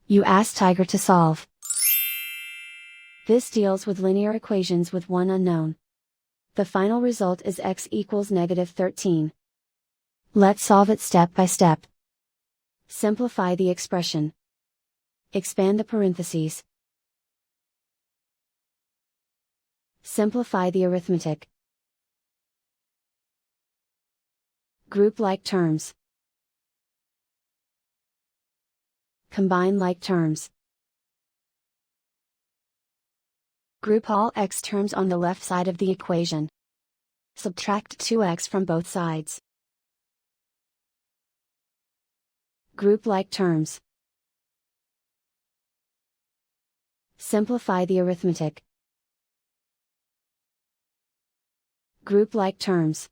You ask Tiger to solve. This deals with linear equations with one unknown. The final result is x equals -13. Let's solve it step by step. Simplify the expression. Expand the parentheses. Simplify the arithmetic. Group like terms. Combine like terms. Group all x terms on the left side of the equation. Subtract 2x from both sides. Group like terms. Simplify the arithmetic. Group like terms.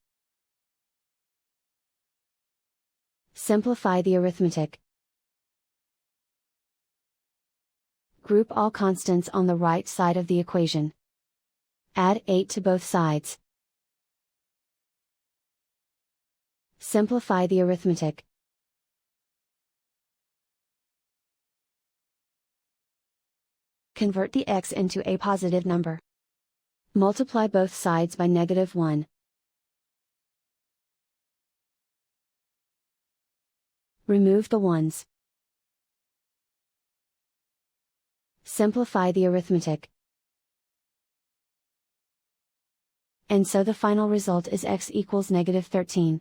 Simplify the arithmetic. Group all constants on the right side of the equation. Add 8 to both sides. Simplify the arithmetic. Convert the x into a positive number. Multiply both sides by -1. Remove the ones. Simplify the arithmetic. And so the final result is x equals -13.